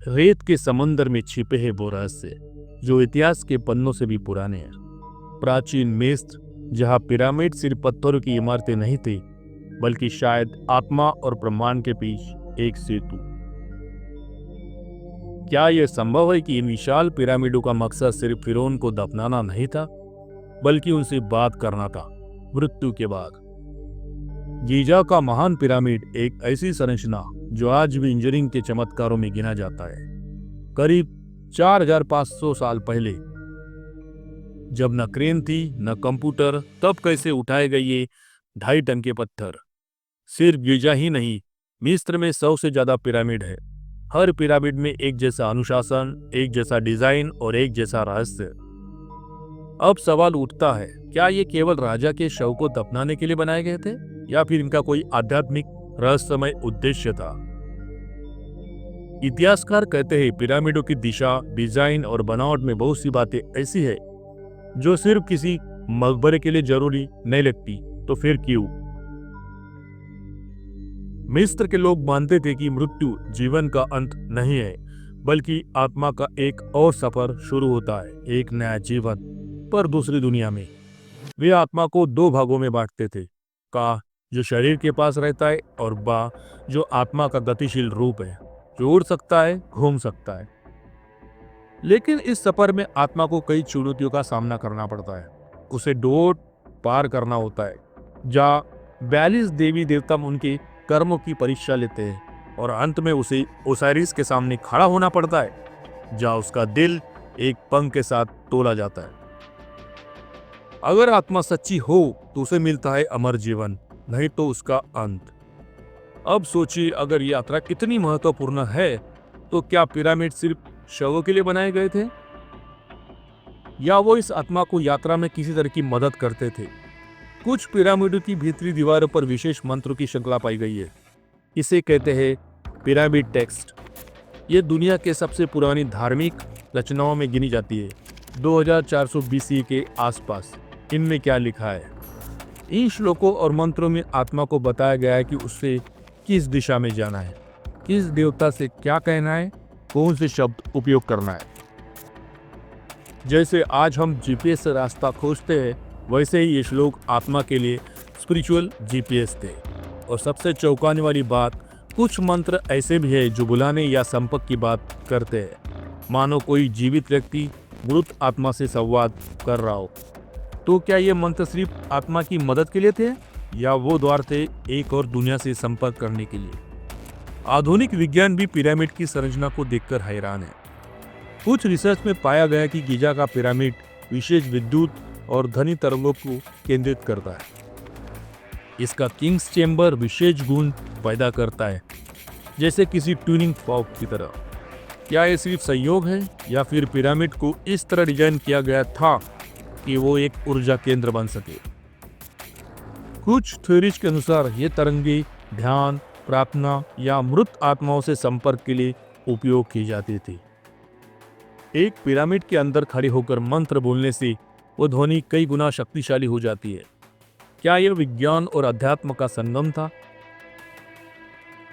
रेत के समंदर में छिपे हैं वो रहस्य जो इतिहास के पन्नों से भी पुराने हैं। प्राचीन मिस्र, जहां पिरामिड सिर्फ पत्थरों की इमारतें नहीं थी, बल्कि शायद आत्मा और ब्रह्मांड के बीच एक सेतु। क्या यह संभव है कि इन विशाल पिरामिडों का मकसद सिर्फ फिरौन को दफनाना नहीं था, बल्कि उनसे बात करना था मृत्यु के बाद? गीजा का महान पिरामिड एक ऐसी संरचना जो आज भी इंजीनियरिंग के चमत्कारों में गिना जाता है। करीब 4500 साल पहले, जब न क्रेन थी न कंप्यूटर, तब कैसे उठाए गए ये 2.5 टन के पत्थर? सिर्फ गीजा ही नहीं, मिस्र में 100 से ज्यादा पिरामिड है। हर पिरामिड में एक जैसा अनुशासन, एक जैसा डिजाइन और एक जैसा रहस्य। अब सवाल उठता है, क्या ये केवल राजा के शव को दफनाने के लिए बनाए गए थे, या फिर इनका कोई आध्यात्मिक रहस्यमय उद्देश्य था? इतिहासकार कहते हैं पिरामिडों की दिशा, डिजाइन और बनावट में बहुत सी बातें ऐसी है जो सिर्फ किसी मकबरे के लिए जरूरी नहीं लगती। तो फिर क्यों? मिस्र के लोग मानते थे कि मृत्यु जीवन का अंत नहीं है, बल्कि आत्मा का एक और सफर शुरू होता है, एक नया जीवन, पर दूसरी दुनिया में। वे आत्मा को 2 भागों में बांटते थे, का जो शरीर के पास रहता है, और बा जो आत्मा का गतिशील रूप है, जो उड़ सकता है, घूम सकता है। लेकिन इस सफर में आत्मा को कई चुनौतियों का सामना करना पड़ता है। उसे डोर पार करना होता है, जहाँ 42 देवी देवता उनके कर्मों की परीक्षा लेते हैं, और अंत में उसे ओसाइरिस के सामने खड़ा होना पड़ता है, जहाँ उसका दिल एक पंख के साथ तोला जाता है। अगर आत्मा सच्ची हो तो उसे मिलता है अमर जीवन, नहीं तो उसका अंत। अब सोचिए, अगर यात्रा कितनी महत्वपूर्ण है, तो क्या पिरामिड सिर्फ शवों के लिए बनाए गए थे, या वो इस आत्मा को यात्रा में किसी तरह की मदद करते थे? कुछ पिरामिडों की भीतरी दीवारों पर विशेष मंत्रों की श्रृंखला पाई गई है। इसे कहते हैं पिरामिड टेक्स्ट। ये दुनिया के सबसे पुरानी धार्मिक रचनाओं में गिनी जाती है। 2400 BC के आसपास इनमें क्या लिखा है? इन श्लोकों और मंत्रों में आत्मा को बताया गया है कि उससे किस दिशा में जाना है, किस देवता से क्या कहना है, कौन से शब्द उपयोग करना है। जैसे आज हम GPS से रास्ता खोजते हैं, वैसे ही ये श्लोक आत्मा के लिए स्पिरिचुअल GPS थे। और सबसे चौंकाने वाली बात, कुछ मंत्र ऐसे भी है जो बुलाने या संपर्क की बात करते हैं, मानो कोई जीवित व्यक्ति मृत आत्मा से संवाद कर रहा हो। तो क्या ये मंत्र सिर्फ आत्मा की मदद के लिए थे, या वो द्वार थे एक और दुनिया से संपर्क करने के लिए? आधुनिक विज्ञान भी पिरामिड की संरचना को देखकर हैरान है। कुछ रिसर्च में पाया गया कि गीजा का पिरामिड विशेष विद्युत और ध्वनि तरंगों को केंद्रित करता है। इसका किंग्स चेंबर विशेष गुण पैदा करता है, जैसे किसी ट्यूनिंग फॉर्क की तरह। क्या ये सिर्फ संयोग है, या फिर पिरामिड को इस तरह डिजाइन किया गया था कि वो एक ऊर्जा केंद्र बन सके? कुछ थ्योरीज के अनुसार ये तरंगे ध्यान, प्रार्थना या मृत आत्माओं से संपर्क के लिए उपयोग की जाती थी। एक पिरामिड के अंदर खड़े होकर मंत्र बोलने से वो ध्वनि कई गुना शक्तिशाली हो जाती है। क्या यह विज्ञान और अध्यात्म का संगम था?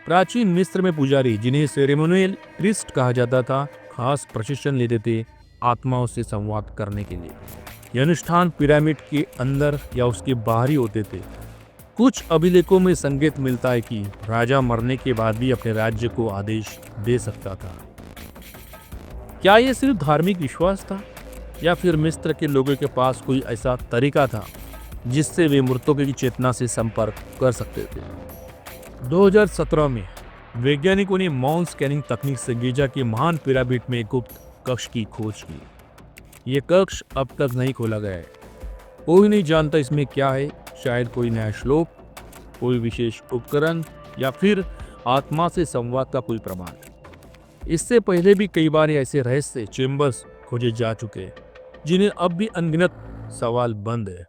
प्राचीन मिस्र में पुजारी, जिन्हें सेरेमोनियल प्रीस्ट कहा जाता था, खास प्रशिक्षण लेते थे आत्माओं से संवाद करने के लिए। यह अनुष्ठान पिरामिड के अंदर या उसके बाहर ही होते थे। कुछ अभिलेखों में संकेत मिलता है कि राजा मरने के बाद भी अपने राज्य को आदेश दे सकता था। क्या यह सिर्फ धार्मिक विश्वास था, या फिर मिस्र के लोगों के पास कोई ऐसा तरीका था जिससे वे मृतकों की चेतना से संपर्क कर सकते थे? 2017 में वैज्ञानिकों ने माउंट स्कैनिंग तकनीक से गीजा के महान पिरामिड में गुप्त कक्ष की खोज की। ये कक्ष अब तक नहीं खोला गया है। कोई नहीं जानता इसमें क्या है। शायद कोई नया श्लोक, कोई विशेष उपकरण, या फिर आत्मा से संवाद का कोई प्रमाण। इससे पहले भी कई बार ऐसे रहस्य चेम्बर्स खोजे जा चुके हैं, जिन्हें अब भी अनगिनत सवाल बंद है।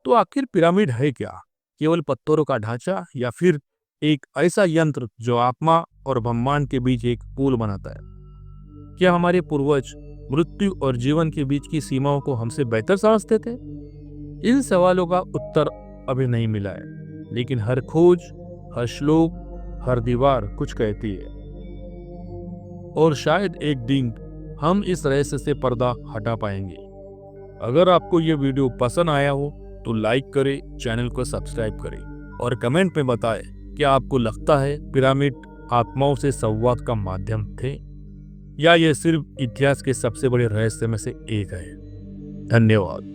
तो आखिर पिरामिड है क्या? केवल पत्थरों का ढांचा, या फिर एक ऐसा यंत्र जो आत्मा और ब्रह्मांड के बीच एक पुल बनाता है? क्या हमारे पूर्वज मृत्यु और जीवन के बीच की सीमाओं को हमसे बेहतर समझते थे? इन सवालों का उत्तर अभी नहीं मिला है, लेकिन हर खोज, हर श्लोक, हर दीवार कुछ कहती है। और शायद एक दिन हम इस रहस्य से पर्दा हटा पाएंगे। अगर आपको ये वीडियो पसंद आया हो तो लाइक करें, चैनल को सब्सक्राइब करें और कमेंट में बताएं कि आपको लगता है पिरामिड आत्माओं से संवाद का माध्यम थे या ये सिर्फ इतिहास के सबसे बड़े रहस्य में से एक है। धन्यवाद।